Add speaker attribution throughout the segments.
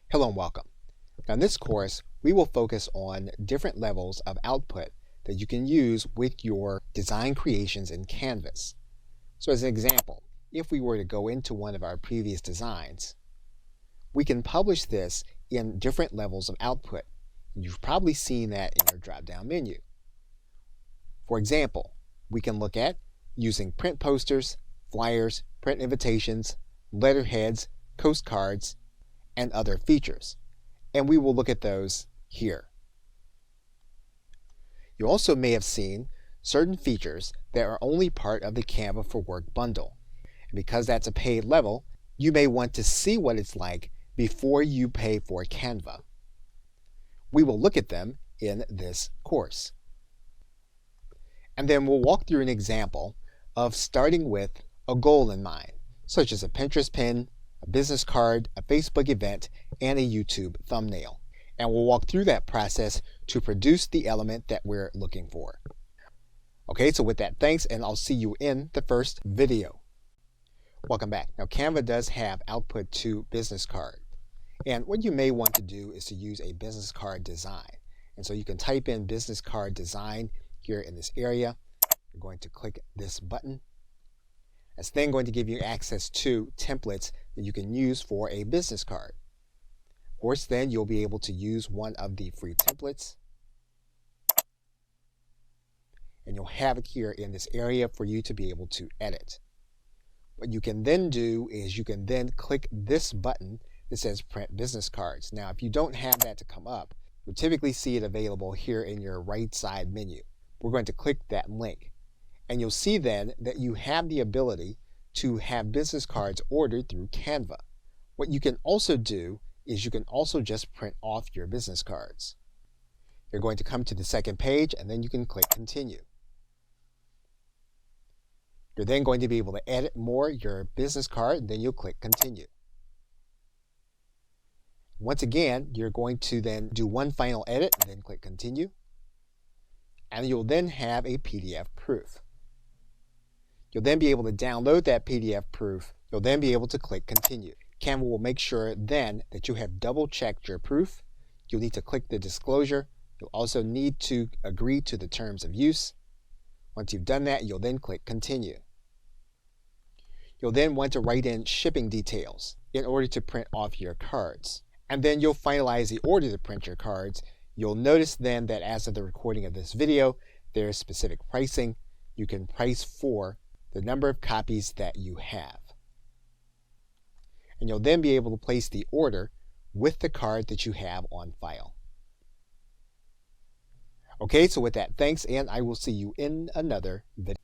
Speaker 1: Hello and welcome. Now in this course, we will focus on different levels of output that you can use with your design creations in Canvas. So as an example, if we were to go into one of our previous designs, we can publish this in different levels of output. You've probably seen that in your drop-down menu. For example, we can look at using print posters, flyers, print invitations, letterheads, postcards, and other features. And we will look at those here. You also may have seen certain features that are only part of the Canva for Work bundle. And because that's a paid level, you may want to see what it's like before you pay for Canva. We will look at them in this course. And then we'll walk through an example of starting with a goal in mind, such as a Pinterest pin, a business card, a Facebook event, and a YouTube thumbnail. And we'll walk through that process to produce the element that we're looking for. Okay, so with that, thanks, and I'll see you in the first video. Welcome back. Now, Canva does have output to business card. And what you may want to do is to use a business card design. And so you can type in business card design here in this area. You're going to click this button. It's then going to give you access to templates that you can use for a business card. Of course, then you'll be able to use one of the free templates. And you'll have it here in this area for you to be able to edit. What you can then do is you can then click this button that says Print Business Cards. Now, if you don't have that to come up, you'll typically see it available here in your right side menu. We're going to click that link. And you'll see then that you have the ability to have business cards ordered through Canva. What you can also do is you can also just print off your business cards. You're going to come to the second page and then you can click Continue. You're then going to be able to edit more your business card and then you'll click Continue. Once again, you're going to then do one final edit and then click Continue. And you'll then have a PDF proof. You'll then be able to download that PDF proof. You'll then be able to click Continue. Canva will make sure then that you have double-checked your proof. You'll need to click the disclosure. You'll also need to agree to the terms of use. Once you've done that, you'll then click Continue. You'll then want to write in shipping details in order to print off your cards. And then you'll finalize the order to print your cards. You'll notice then that as of the recording of this video, there is specific pricing. You can price for the number of copies that you have. And you'll then be able to place the order with the card that you have on file. Okay, so with that, thanks, and I will see you in another video.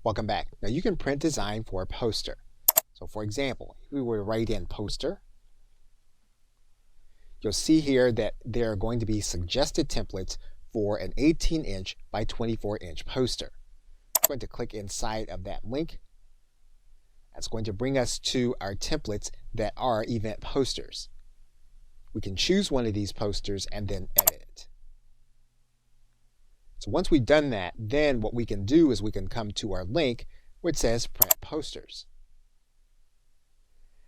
Speaker 1: Welcome back. Now you can print design for a poster. So for example, if we were to write in poster, you'll see here that there are going to be suggested templates for an 18-inch by 24-inch poster. I'm going to click inside of that link. That's going to bring us to our templates that are event posters. We can choose one of these posters and then edit it. So once we've done that, then what we can do is we can come to our link where it says Print Posters.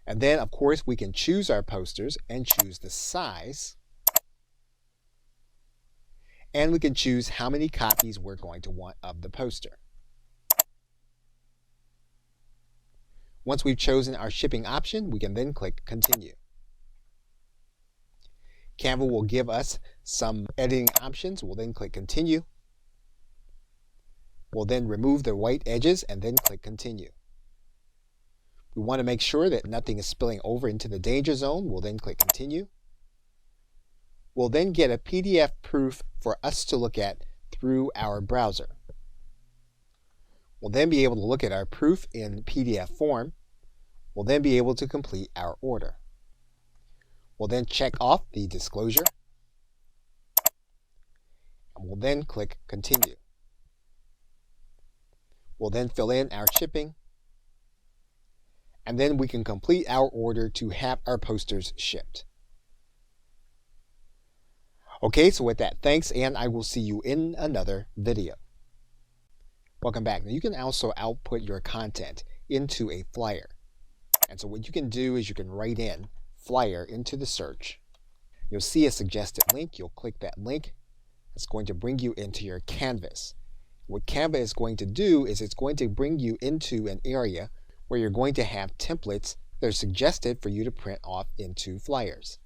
Speaker 1: And then, of course, we can choose our posters and choose the size. And we can choose how many copies we're going to want of the poster. Once we've chosen our shipping option, we can then click Continue. Canva will give us some editing options. We'll then click Continue. We'll then remove the white edges and then click Continue. We want to make sure that nothing is spilling over into the danger zone. We'll then click Continue. We'll then get a PDF proof for us to look at through our browser. We'll then be able to look at our proof in PDF form. We'll then be able to complete our order. We'll then check off the disclosure. And we'll then click Continue. We'll then fill in our shipping. And then we can complete our order to have our posters shipped. Okay, so with that, thanks, and I will see you in another video. Welcome back. Now you can also output your content into a flyer. And so what you can do is you can write in flyer into the search, you'll see a suggested link. You'll click that link. It's going to bring you into your canvas. What Canva is going to do is it's going to bring you into an area where you're going to have templates that are suggested for you to print off into flyers.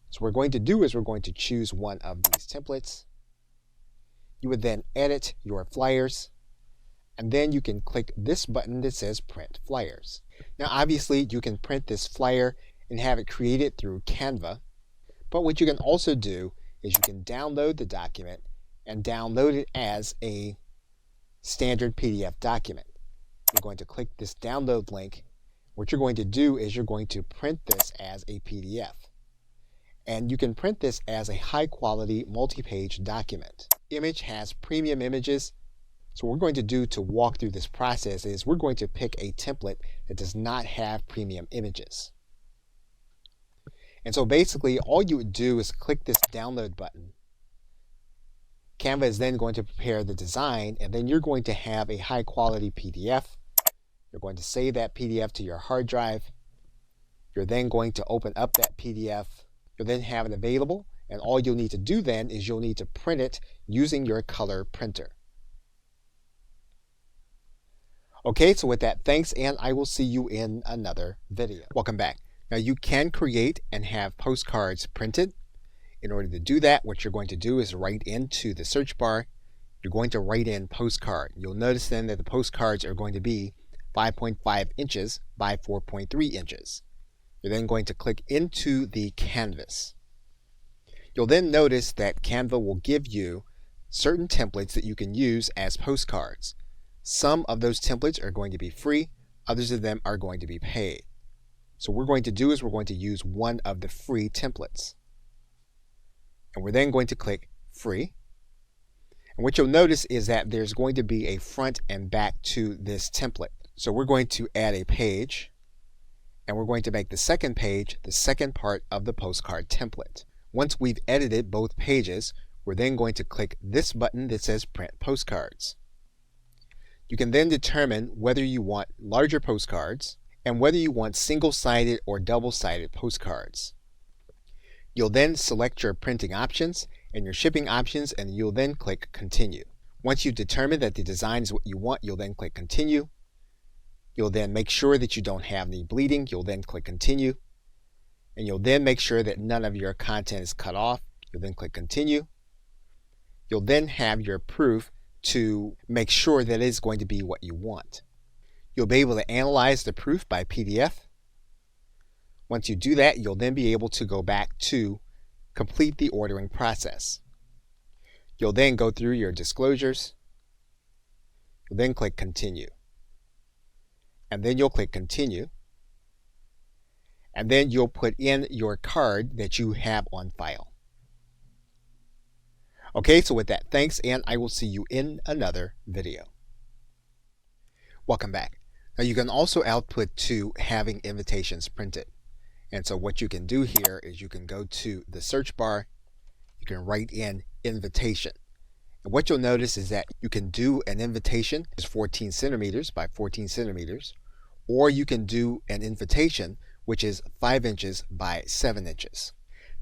Speaker 1: So what we're going to do is we're going to choose one of these templates. You would then edit your flyers, and then you can click this button that says Print Flyers. Now obviously you can print this flyer and have it created through Canva, but what you can also do is you can download the document and download it as a standard PDF document. You're going to click this download link. What you're going to do is you're going to print this as a PDF. And you can print this as a high quality multi-page document. Image has premium images. So what we're going to do to walk through this process is we're going to pick a template that does not have premium images. And so basically all you would do is click this download button. Canva is then going to prepare the design, and then you're going to have a high quality PDF. You're going to save that PDF to your hard drive. You're then going to open up that PDF. You'll then have it available, and all you'll need to do then is you'll need to print it using your color printer. Okay, so with that, thanks, and I will see you in another video. Welcome back. Now you can create and have postcards printed. In order to do that, what you're going to do is write into the search bar, you're going to write in postcard. You'll notice then that the postcards are going to be 5.5 inches by 4.3 inches. You're then going to click into the canvas. You'll then notice that Canva will give you certain templates that you can use as postcards. Some of those templates are going to be free, others of them are going to be paid. So what we're going to do is we're going to use one of the free templates. And we're then going to click free. And what you'll notice is that there's going to be a front and back to this template. So we're going to add a page, and we're going to make the second page the second part of the postcard template. Once we've edited both pages, we're then going to click this button that says Print Postcards. You can then determine whether you want larger postcards and whether you want single-sided or double-sided postcards. You'll then select your printing options and your shipping options, and you'll then click Continue. Once you've determined that the design is what you want, you'll then click Continue. You'll then make sure that you don't have any bleeding. You'll then click Continue. And you'll then make sure that none of your content is cut off. You'll then click Continue. You'll then have your proof to make sure that it is going to be what you want. You'll be able to analyze the proof by PDF. Once you do that, you'll then be able to go back to complete the ordering process. You'll then go through your disclosures. You'll then click Continue. And then you'll click Continue. And then you'll put in your card that you have on file. Okay, so with that, thanks, and I will see you in another video. Welcome back. Now you can also output to having invitations printed. And so what you can do here is you can go to the search bar, you can write in invitation. And what you'll notice is that you can do an invitation is 14 centimeters by 14 centimeters, or you can do an invitation which is 5 inches by 7 inches.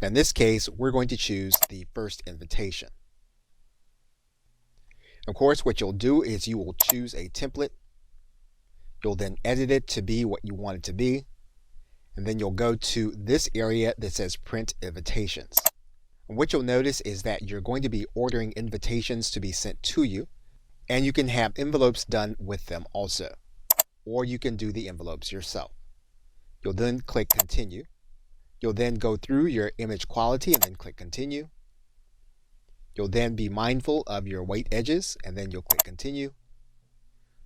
Speaker 1: Now in this case, we're going to choose the first invitation. Of course, what you'll do is you will choose a template. You'll then edit it to be what you want it to be. And then you'll go to this area that says Print Invitations. And what you'll notice is that you're going to be ordering invitations to be sent to you. And you can have envelopes done with them also. Or you can do the envelopes yourself. You'll then click Continue. You'll then go through your image quality and then click Continue. You'll then be mindful of your white edges and then you'll click Continue.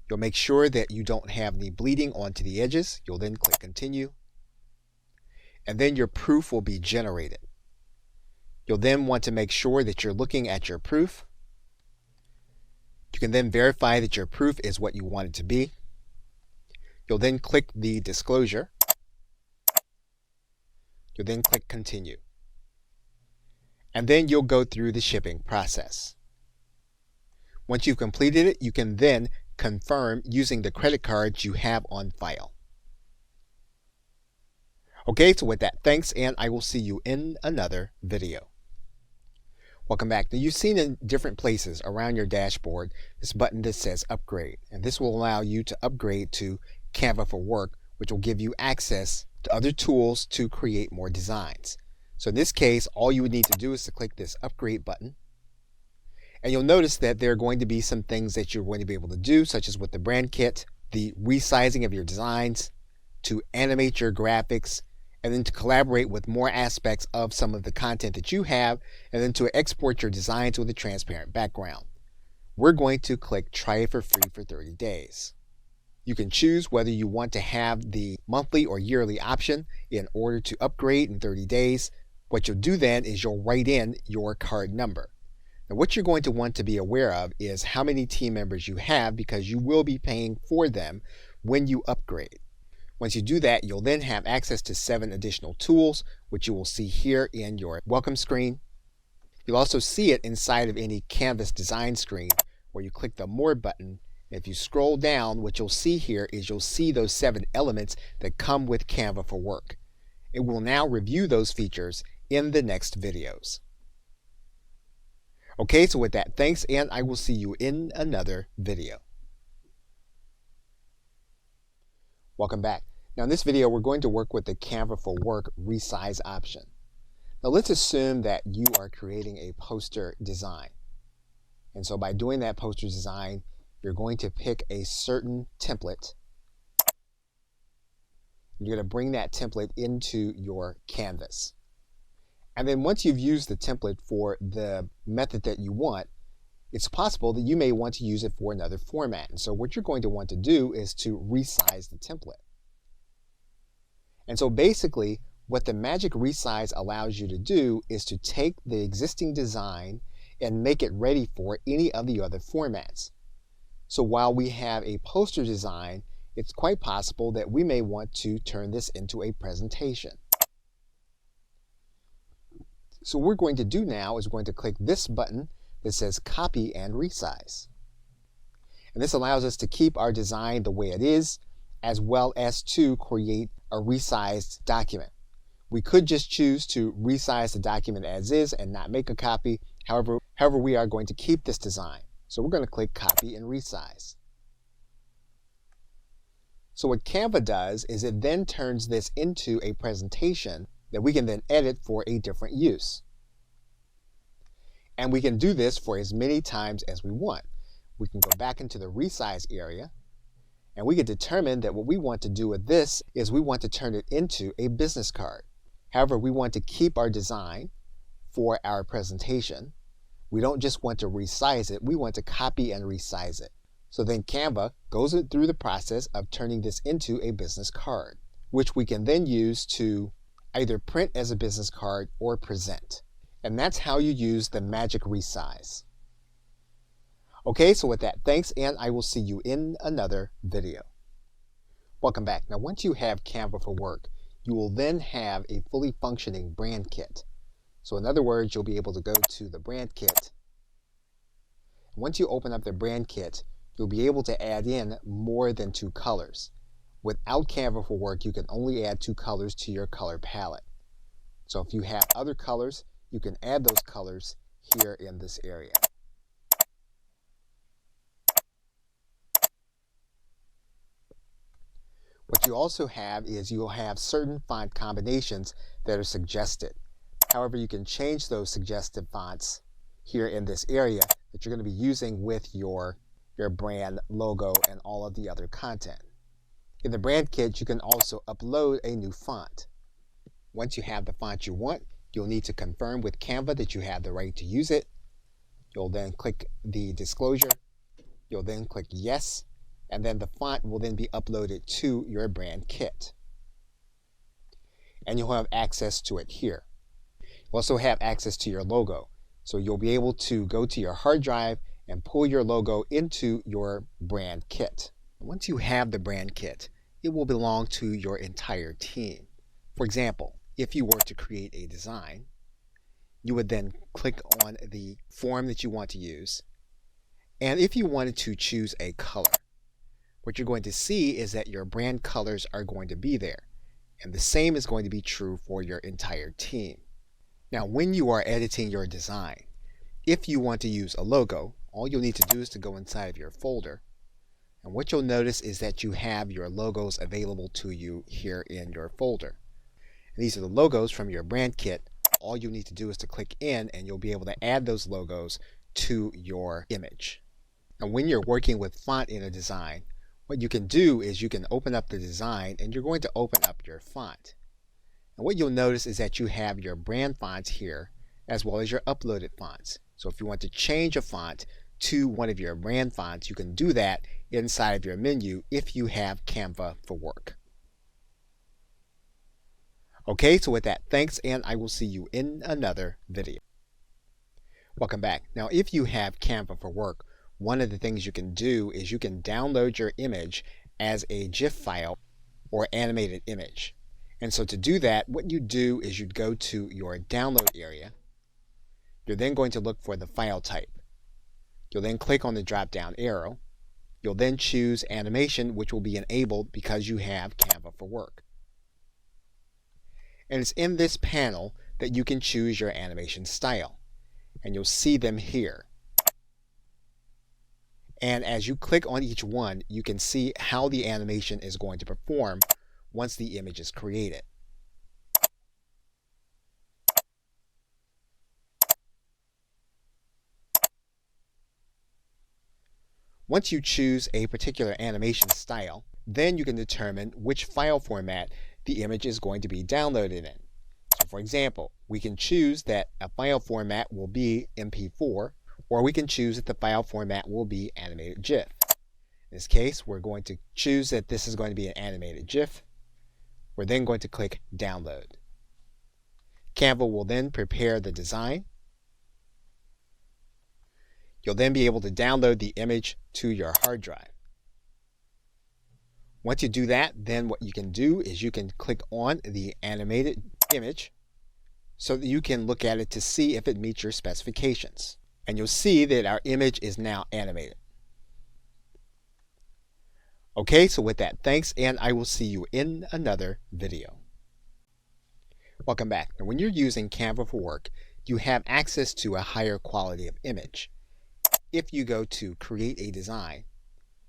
Speaker 1: You'll make sure that you don't have any bleeding onto the edges. You'll then click Continue. And then your proof will be generated. You'll then want to make sure that you're looking at your proof. You can then verify that your proof is what you want it to be. You'll then click the disclosure. You'll then click Continue. And then you'll go through the shipping process. Once you've completed it, you can then confirm using the credit cards you have on file. Okay, so with that, thanks, and I will see you in another video. Welcome back. Now, you've seen in different places around your dashboard this button that says upgrade, and this will allow you to upgrade to Canva for Work, which will give you access to other tools to create more designs. So in this case, all you would need to do is to click this upgrade button, and you'll notice that there are going to be some things that you're going to be able to do, such as with the brand kit, the resizing of your designs, to animate your graphics, and then to collaborate with more aspects of some of the content that you have, and then to export your designs with a transparent background. We're going to click try it for free for 30 days. You can choose whether you want to have the monthly or yearly option in order to upgrade in 30 days. What you'll do then is you'll write in your card number. Now, what you're going to want to be aware of is how many team members you have, because you will be paying for them when you upgrade. Once you do that, you'll then have access to 7 additional tools, which you will see here in your welcome screen. You'll also see it inside of any Canvas design screen where you click the More button. If you scroll down, what you'll see here is you'll see those 7 elements that come with Canva for Work. It will now review those features in the next videos. Okay, so with that, thanks, and I will see you in another video. Welcome back. Now in this video, we're going to work with the Canva for Work resize option. Now let's assume that you are creating a poster design. And so by doing that poster design, you're going to pick a certain template. You're going to bring that template into your canvas. And then once you've used the template for the method that you want, it's possible that you may want to use it for another format. And so what you're going to want to do is to resize the template. And so basically, what the Magic Resize allows you to do is to take the existing design and make it ready for any of the other formats. So while we have a poster design, it's quite possible that we may want to turn this into a presentation. So what we're going to do now is we're going to click this button that says Copy and Resize. And this allows us to keep our design the way it is, as well as to create a resized document. We could just choose to resize the document as is and not make a copy. However, we are going to keep this design. So we're going to click Copy and Resize. So what Canva does is it then turns this into a presentation that we can then edit for a different use. And we can do this for as many times as we want. We can go back into the resize area, and we can determine that what we want to do with this is we want to turn it into a business card. However, we want to keep our design for our presentation. We don't just want to resize it, we want to copy and resize it. So then Canva goes through the process of turning this into a business card, which we can then use to either print as a business card or present. And that's how you use the Magic Resize. Okay, so with that, thanks, and I will see you in another video. Welcome back. Now, once you have Canva for Work, you will then have a fully functioning brand kit. So in other words, you'll be able to go to the brand kit. Once you open up the brand kit, you'll be able to add in more than 2 colors. Without Canva for Work, you can only add 2 colors to your color palette. So if you have other colors, you can add those colors here in this area. What you also have is you'll have certain font combinations that are suggested. However, you can change those suggested fonts here in this area that you're going to be using with your brand logo and all of the other content. In the brand kit, you can also upload a new font. Once you have the font you want, you'll need to confirm with Canva that you have the right to use it. You'll then click the disclosure. You'll then click yes, and then the font will then be uploaded to your brand kit. And you'll have access to it here. You'll also have access to your logo. So you'll be able to go to your hard drive and pull your logo into your brand kit. Once you have the brand kit, it will belong to your entire team. For example, if you were to create a design, you would then click on the form that you want to use. And if you wanted to choose a color, what you're going to see is that your brand colors are going to be there. And the same is going to be true for your entire team. Now, when you are editing your design, if you want to use a logo, all you'll need to do is to go inside of your folder. And what you'll notice is that you have your logos available to you here in your folder. And these are the logos from your brand kit. All you need to do is to click in and you'll be able to add those logos to your image. And when you're working with font in a design, what you can do is you can open up the design and you're going to open up your font. And what you'll notice is that you have your brand fonts here as well as your uploaded fonts. So if you want to change a font to one of your brand fonts, you can do that inside of your menu if you have Canva for Work. Okay, so with that, thanks, and I will see you in another video. Welcome back. Now, if you have Canva for Work, one of the things you can do is you can download your image as a GIF file or animated image. And so to do that, what you do is you'd go to your download area. You're then going to look for the file type. You'll then click on the drop-down arrow. You'll then choose animation, which will be enabled because you have Canva for Work. And it's in this panel that you can choose your animation style. And you'll see them here. And as you click on each one, you can see how the animation is going to perform once the image is created. Once you choose a particular animation style, then you can determine which file format the image is going to be downloaded in. So for example, we can choose that a file format will be MP4, or we can choose that the file format will be animated GIF. In this case, we're going to choose that this is going to be an animated GIF. We're then going to click Download. Canva will then prepare the design. You'll then be able to download the image to your hard drive. Once you do that, then what you can do is you can click on the animated image so that you can look at it to see if it meets your specifications. And you'll see that our image is now animated. Okay, so with that, thanks, and I will see you in another video. Welcome back. Now, when you're using Canva for Work, you have access to a higher quality of image. If you go to Create a Design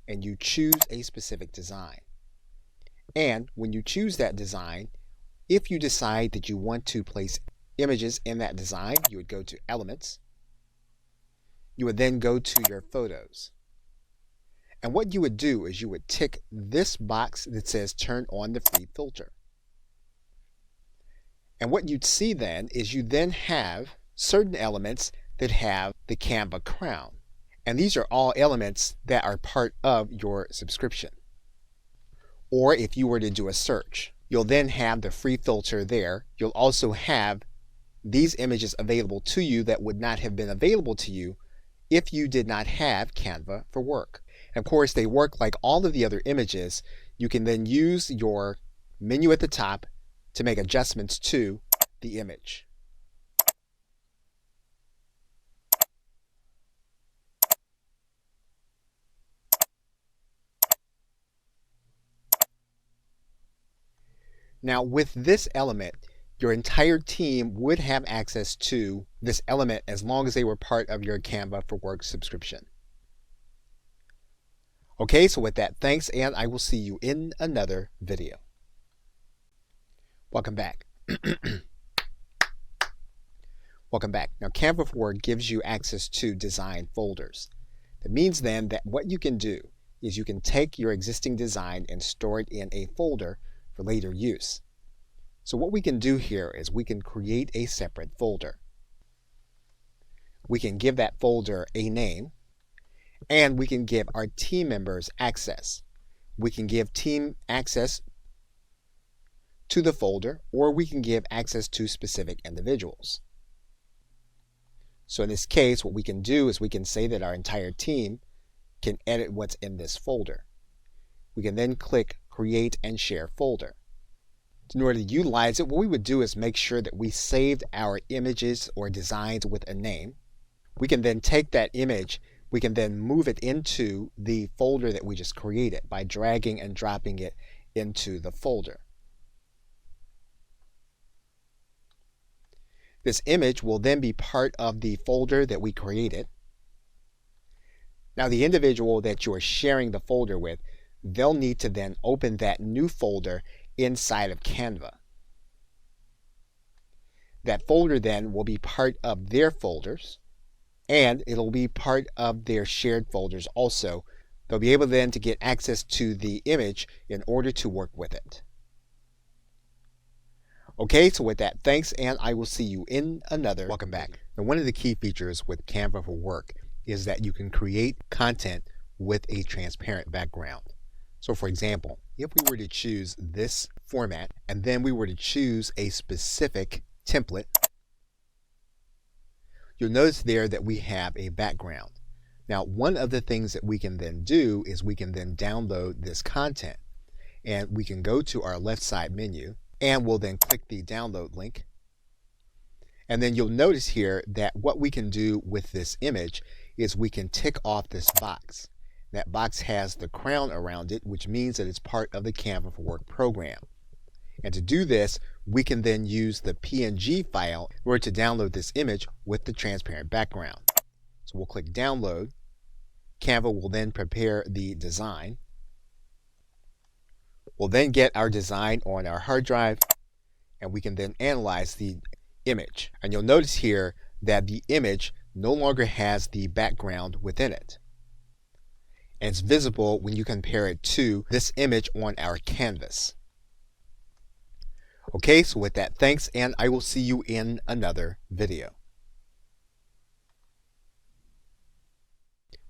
Speaker 1: and you choose a specific design, and when you choose that design, if you decide that you want to place images in that design, you would go to Elements. You would then go to your photos. And what you would do is you would tick this box that says Turn on the free filter. And what you'd see then is you then have certain elements that have the Canva crown. And these are all elements that are part of your subscription. Or if you were to do a search, you'll then have the free filter there. You'll also have these images available to you that would not have been available to you if you did not have Canva for Work. And of course, they work like all of the other images. You can then use your menu at the top to make adjustments to the image. Now, with this element, your entire team would have access to this element as long as they were part of your Canva for Work subscription. Okay, so with that, thanks, and I will see you in another video. Welcome back. Welcome back. Now, Canva for Work gives you access to design folders. That means then that what you can do is you can take your existing design and store it in a folder for later use. So what we can do here is we can create a separate folder. We can give that folder a name, and we can give our team members access. We can give team access to the folder, or we can give access to specific individuals. So in this case, what we can do is we can say that our entire team can edit what's in this folder. We can then click Create and Share Folder. In order to utilize it, what we would do is make sure that we saved our images or designs with a name. We can then take that image, we can then move it into the folder that we just created by dragging and dropping it into the folder. This image will then be part of the folder that we created. Now the individual that you are sharing the folder with, they'll need to then open that new folder inside of Canva. That folder then will be part of their folders, and it'll be part of their shared folders also. They'll be able then to get access to the image in order to work with it. Okay, so with that, thanks, and I will see you in another. Welcome back. Now, one of the key features with Canva for Work is that you can create content with a transparent background. So for example, if we were to choose this format and then we were to choose a specific template, you'll notice there that we have a background. Now, one of the things that we can then do is we can then download this content, and we can go to our left side menu and we'll then click the download link. And then you'll notice here that what we can do with this image is we can tick off this box. That box has the crown around it, which means that it's part of the Canva for Work program. And to do this, we can then use the PNG file in order to download this image with the transparent background. So we'll click download. Canva will then prepare the design. We'll then get our design on our hard drive, and we can then analyze the image. And you'll notice here that the image no longer has the background within it. And it's visible when you compare it to this image on our canvas. Okay, so with that, thanks, and I will see you in another video.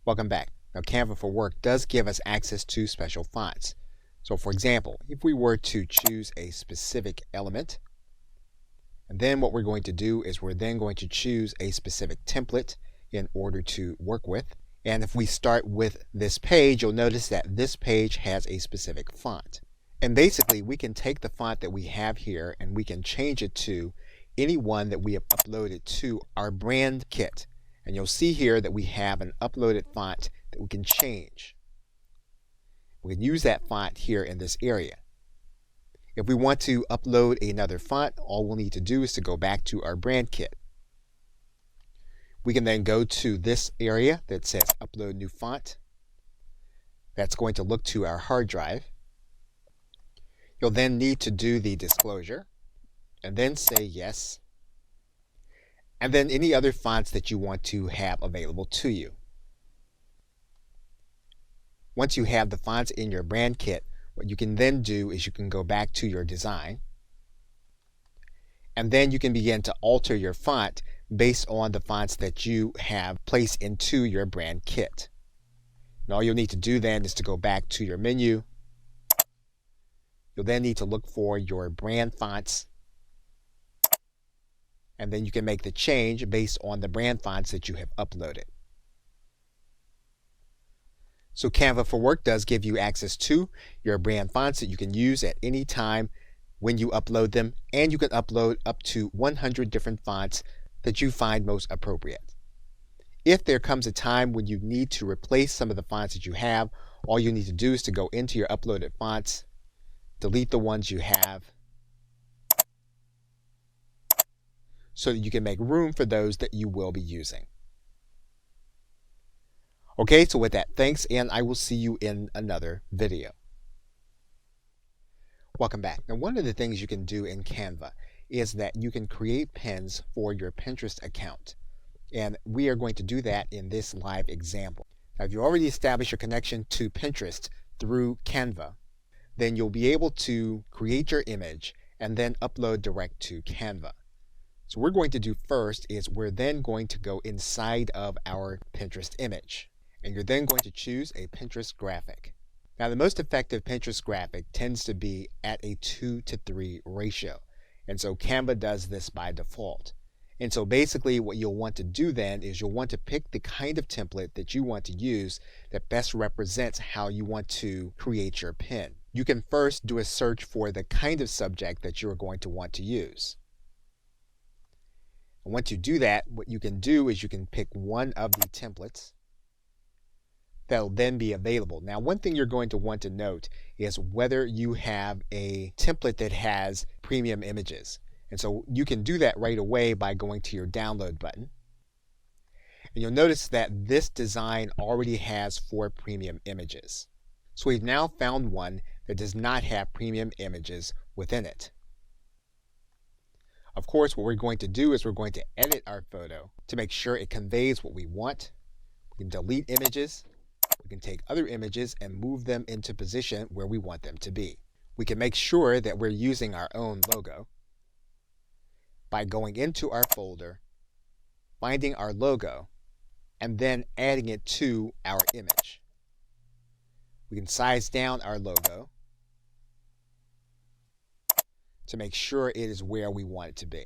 Speaker 1: Welcome back. Now, Canva for Work does give us access to special fonts. So for example, if we were to choose a specific element, and then what we're going to do is we're then going to choose a specific template in order to work with. And if we start with this page, you'll notice that this page has a specific font. And basically, we can take the font that we have here and we can change it to any one that we have uploaded to our brand kit. And you'll see here that we have an uploaded font that we can change. We can use that font here in this area. If we want to upload another font, all we'll need to do is to go back to our brand kit. We can then go to this area that says upload new font. That's going to look to our hard drive. You'll then need to do the disclosure and then say yes. And then any other fonts that you want to have available to you. Once you have the fonts in your brand kit, what you can then do is you can go back to your design, and then you can begin to alter your font based on the fonts that you have placed into your brand kit. And all you'll need to do then is to go back to your menu. You'll then need to look for your brand fonts, and then you can make the change based on the brand fonts that you have uploaded. So Canva for Work does give you access to your brand fonts that you can use at any time when you upload them, and you can upload up to 100 different fonts that you find most appropriate. If there comes a time when you need to replace some of the fonts that you have, all you need to do is to go into your uploaded fonts, delete the ones you have, so that you can make room for those that you will be using. Okay, so with that, thanks, and I will see you in another video. Welcome back. Now, one of the things you can do in Canva is that you can create pins for your Pinterest account. And we are going to do that in this live example. Now, if you already established your connection to Pinterest through Canva, then you'll be able to create your image and then upload direct to Canva. So what we're going to do first is we're then going to go inside of our Pinterest image. And you're then going to choose a Pinterest graphic. Now, the most effective Pinterest graphic tends to be at a 2:3 ratio. And so Canva does this by default. And so basically what you'll want to do then is you'll want to pick the kind of template that you want to use that best represents how you want to create your pin. You can first do a search for the kind of subject that you're going to want to use. And once you do that, what you can do is you can pick one of the templates that'll then be available. Now, one thing you're going to want to note is whether you have a template that has premium images. And so you can do that right away by going to your download button. And you'll notice that this design already has 4 premium images. So we've now found one that does not have premium images within it. Of course, what we're going to do is we're going to edit our photo to make sure it conveys what we want. We can delete images. We can take other images and move them into position where we want them to be. We can make sure that we're using our own logo by going into our folder, finding our logo, and then adding it to our image. We can size down our logo to make sure it is where we want it to be.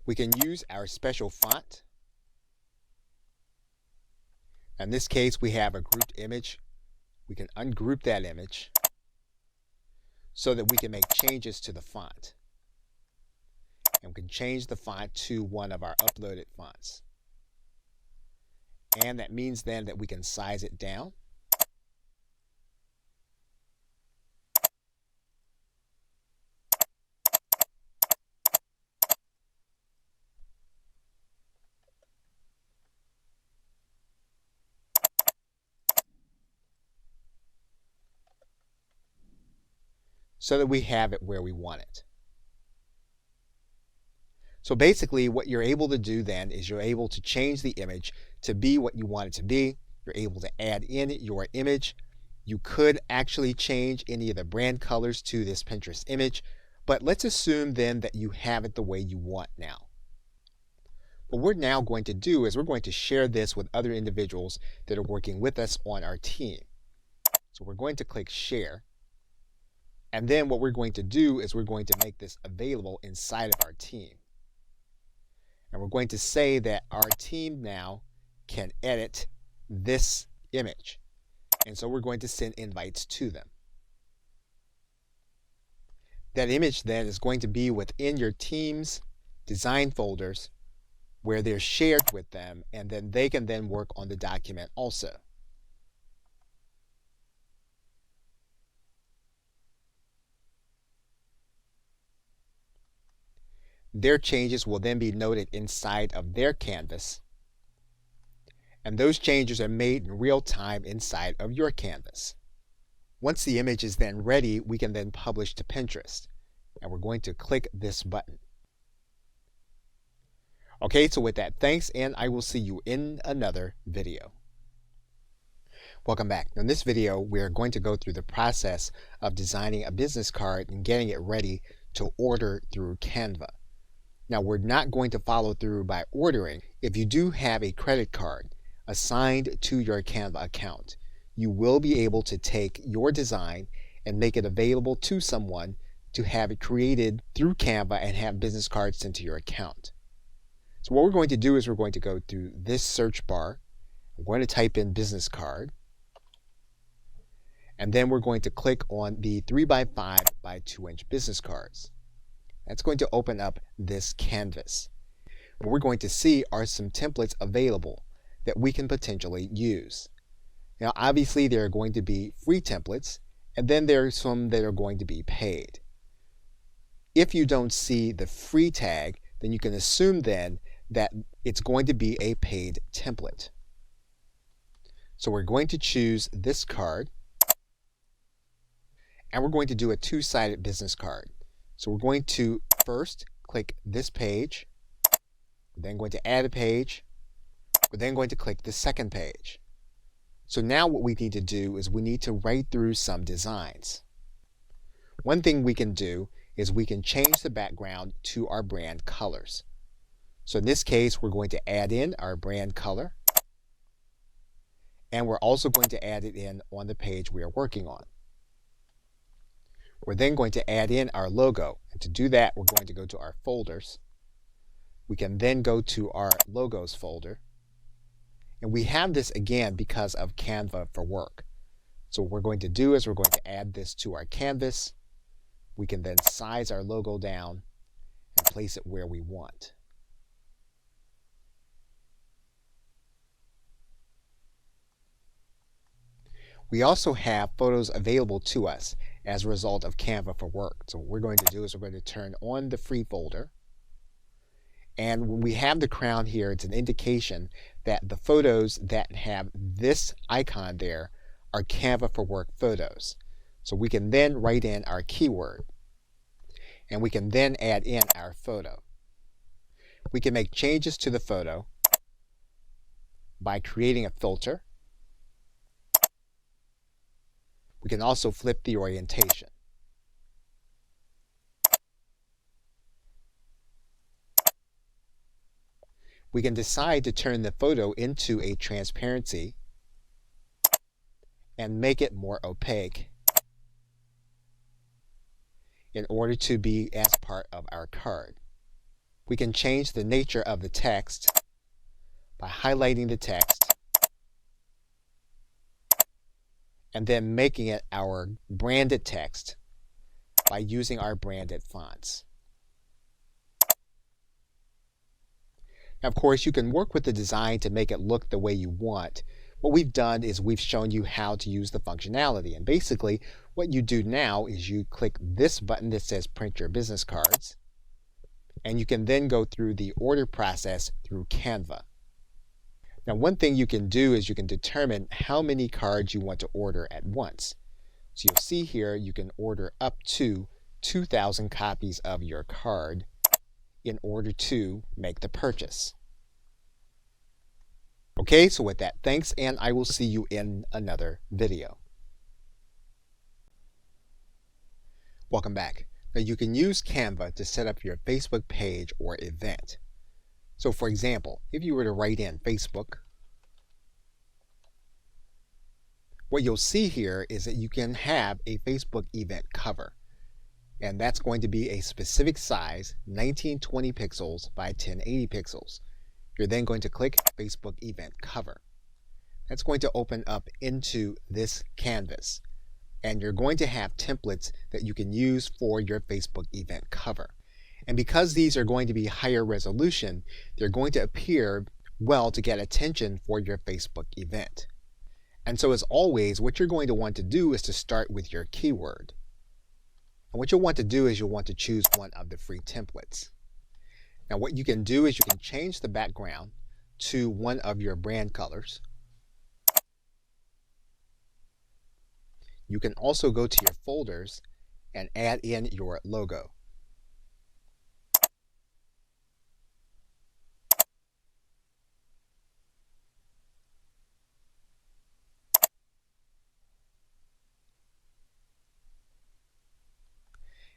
Speaker 1: We can use our special font. In this case, we have a grouped image. We can ungroup that image so that we can make changes to the font. And we can change the font to one of our uploaded fonts. And that means then that we can size it down. So that we have it where we want it. So basically what you're able to do then is you're able to change the image to be what you want it to be. You're able to add in your image. You could actually change any of the brand colors to this Pinterest image, but let's assume then that you have it the way you want now. What we're now going to do is we're going to share this with other individuals that are working with us on our team. So we're going to click share. And then what we're going to do is we're going to make this available inside of our team. And we're going to say that our team now can edit this image. And so we're going to send invites to them. That image then is going to be within your team's design folders where they're shared with them, and then they can then work on the document also. Their changes will then be noted inside of their canvas, and those changes are made in real time inside of your canvas. Once the image is then ready, we can then publish to Pinterest, and we're going to click this button. Okay, so with that, thanks, and I will see you in another video. Welcome back. In this video, we're going to go through the process of designing a business card and getting it ready to order through Canva. Now, we're not going to follow through by ordering. If you do have a credit card assigned to your Canva account, you will be able to take your design and make it available to someone to have it created through Canva and have business cards sent to your account. So what we're going to do is we're going to go through this search bar. We're going to type in business card. And then we're going to click on the 3x5 by 2-inch business cards. That's going to open up this canvas. What we're going to see are some templates available that we can potentially use. Now, obviously, there are going to be free templates, and then there are some that are going to be paid. If you don't see the free tag, then you can assume then that it's going to be a paid template. So we're going to choose this card, and we're going to do a 2-sided business card. So we're going to first click this page. We're then going to add a page. We're then going to click the second page. So now what we need to do is we need to write through some designs. One thing we can do is we can change the background to our brand colors. So in this case, we're going to add in our brand color. And we're also going to add it in on the page we are working on. We're then going to add in our logo. And to do that, we're going to go to our folders. We can then go to our logos folder. And we have this again because of Canva for Work. So what we're going to do is we're going to add this to our canvas. We can then size our logo down and place it where we want. We also have photos available to us as a result of Canva for Work. So what we're going to do is we're going to turn on the free folder. And when we have the crown here, it's an indication that the photos that have this icon there are Canva for Work photos. So we can then write in our keyword, and we can then add in our photo. We can make changes to the photo by creating a filter. We can also flip the orientation. We can decide to turn the photo into a transparency and make it more opaque in order to be as part of our card. We can change the nature of the text by highlighting the text and then making it our branded text by using our branded fonts. Now, of course, you can work with the design to make it look the way you want. What we've done is we've shown you how to use the functionality. And basically, what you do now is you click this button that says Print Your Business Cards, and you can then go through the order process through Canva. Now, one thing you can do is you can determine how many cards you want to order at once. So you'll see here you can order up to 2,000 copies of your card in order to make the purchase. Okay, so with that, thanks, and I will see you in another video. Welcome back. Now you can use Canva to set up your Facebook page or event. So for example, if you were to write in Facebook, what you'll see here is that you can have a Facebook event cover. And that's going to be a specific size, 1920 pixels by 1080 pixels. You're then going to click Facebook event cover. That's going to open up into this canvas. And you're going to have templates that you can use for your Facebook event cover. And because these are going to be higher resolution, they're going to appear well to get attention for your Facebook event. And so as always, what you're going to want to do is to start with your keyword. And what you'll want to do is you'll want to choose one of the free templates. Now what you can do is you can change the background to one of your brand colors. You can also go to your folders and add in your logo.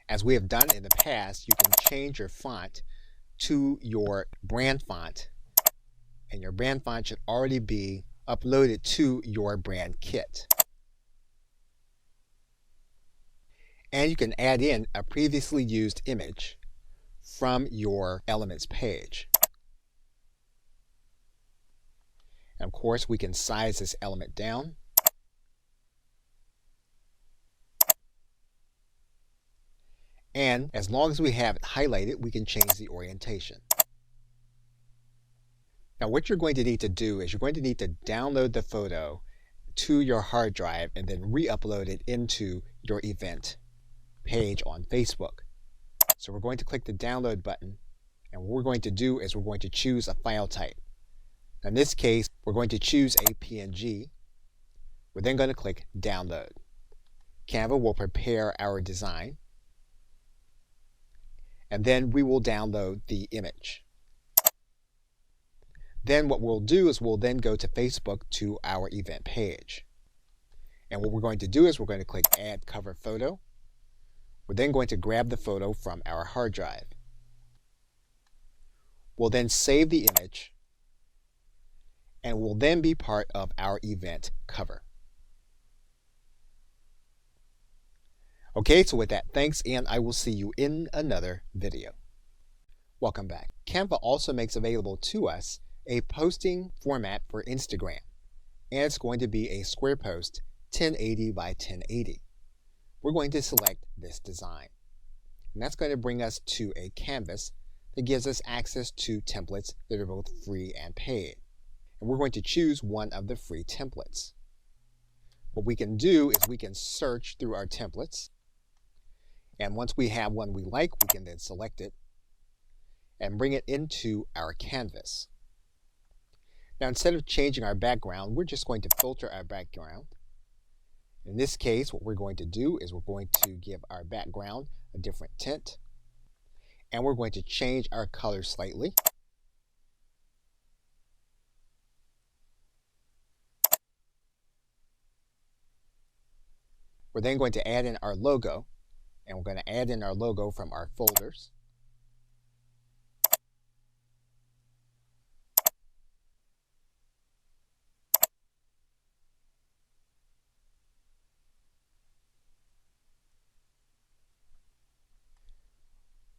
Speaker 1: As we have done in the past, you can change your font to your brand font, and your brand font should already be uploaded to your brand kit. And you can add in a previously used image from your Elements page. And of course, we can size this element down. And as long as we have it highlighted, we can change the orientation. Now what you're going to need to do is you're going to need to download the photo to your hard drive and then re-upload it into your event page on Facebook. So we're going to click the download button, and what we're going to do is we're going to choose a file type. In this case, we're going to choose a PNG. We're then going to click download. Canva will prepare our design, and then we will download the image. Then what we'll do is we'll then go to Facebook to our event page. And what we're going to do is we're going to click Add Cover Photo. We're then going to grab the photo from our hard drive. We'll then save the image, and will then be part of our event cover. Okay, so with that, thanks, and I will see you in another video. Welcome back. Canva also makes available to us a posting format for Instagram, and it's going to be a square post 1080 by 1080. We're going to select this design, and that's going to bring us to a canvas that gives us access to templates that are both free and paid. And we're going to choose one of the free templates. What we can do is we can search through our templates. And once we have one we like, we can then select it and bring it into our canvas. Now, instead of changing our background, we're just going to filter our background. In this case, what we're going to do is we're going to give our background a different tint, and we're going to change our color slightly. We're then going to add in our logo, and we're going to add in our logo from our folders.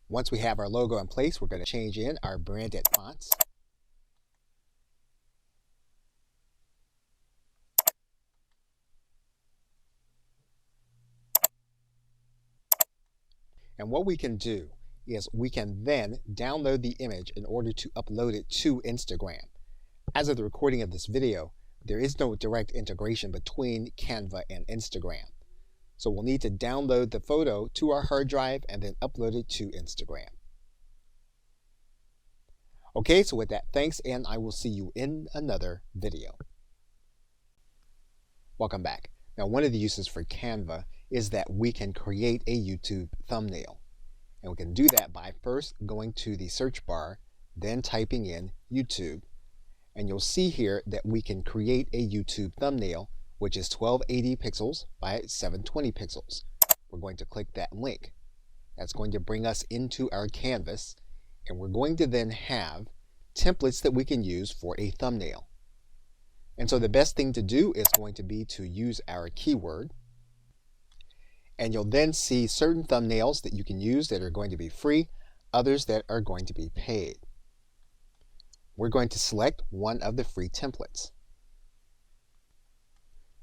Speaker 1: Once we have our logo in place, we're going to change in our branded fonts. And what we can do is we can then download the image in order to upload it to Instagram. As of the recording of this video, there is no direct integration between Canva and Instagram. So we'll need to download the photo to our hard drive and then upload it to Instagram. Okay, so with that, thanks, and I will see you in another video. Welcome back. Now, one of the uses for Canva is that we can create a YouTube thumbnail. And we can do that by first going to the search bar, then typing in YouTube. And you'll see here that we can create a YouTube thumbnail, which is 1280 pixels by 720 pixels. We're going to click that link. That's going to bring us into our canvas, and we're going to then have templates that we can use for a thumbnail. And so the best thing to do is going to be to use our keyword, and you'll then see certain thumbnails that you can use that are going to be free, others that are going to be paid. We're going to select one of the free templates.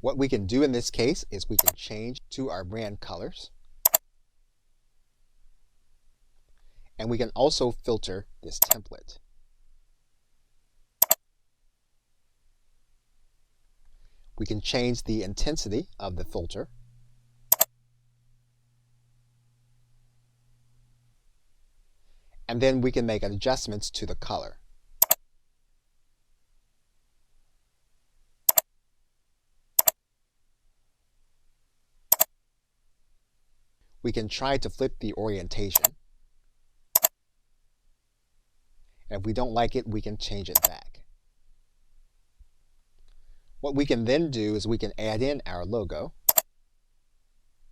Speaker 1: What we can do in this case is we can change to our brand colors. And we can also filter this template. We can change the intensity of the filter. And then we can make adjustments to the color. We can try to flip the orientation. And if we don't like it, we can change it back. What we can then do is we can add in our logo.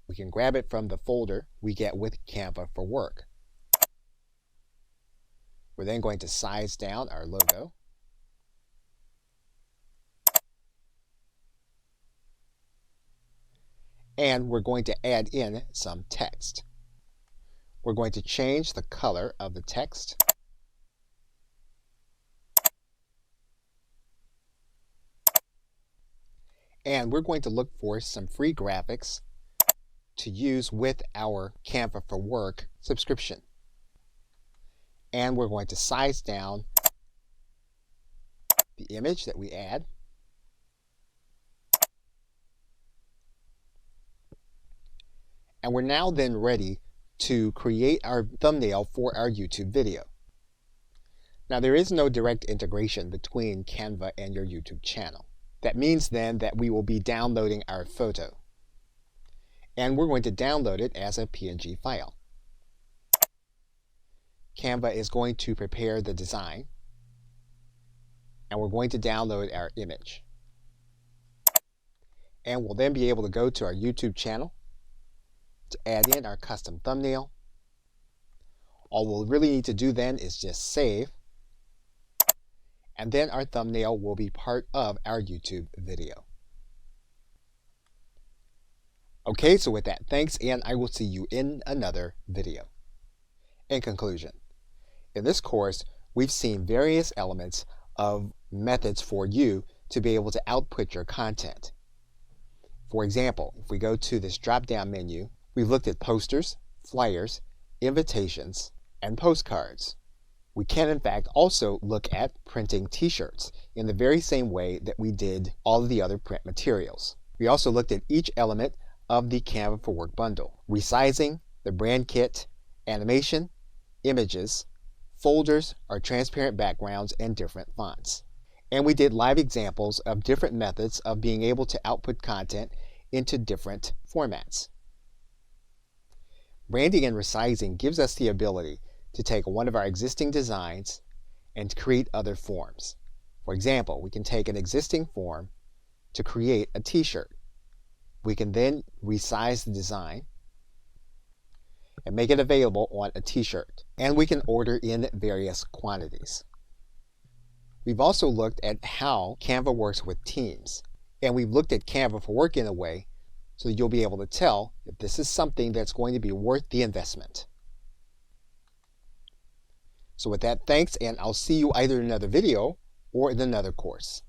Speaker 1: We can grab it from the folder we get with Canva for Work. We're then going to size down our logo. And we're going to add in some text. We're going to change the color of the text. And we're going to look for some free graphics to use with our Canva for Work subscription. And we're going to size down the image that we add. And we're now then ready to create our thumbnail for our YouTube video. Now, there is no direct integration between Canva and your YouTube channel. That means then that we will be downloading our photo. And we're going to download it as a PNG file. Canva is going to prepare the design, and we're going to download our image. And we'll then be able to go to our YouTube channel to add in our custom thumbnail. All we'll really need to do then is just save, and then our thumbnail will be part of our YouTube video. Okay, so with that, thanks, and I will see you in another video. In conclusion, in this course, we've seen various elements of methods for you to be able to output your content. For example, if we go to this drop-down menu, we've looked at posters, flyers, invitations, and postcards. We can in fact also look at printing t-shirts in the very same way that we did all of the other print materials. We also looked at each element of the Canva for Work bundle: resizing, the brand kit, animation, images, folders, our transparent backgrounds, and different fonts. And we did live examples of different methods of being able to output content into different formats. Branding and resizing gives us the ability to take one of our existing designs and create other forms. For example, we can take an existing form to create a t-shirt. We can then resize the design and make it available on a t-shirt. And we can order in various quantities. We've also looked at how Canva works with teams. And we've looked at Canva for Work in a way so that you'll be able to tell if this is something that's going to be worth the investment. So with that, thanks, and I'll see you either in another video or in another course.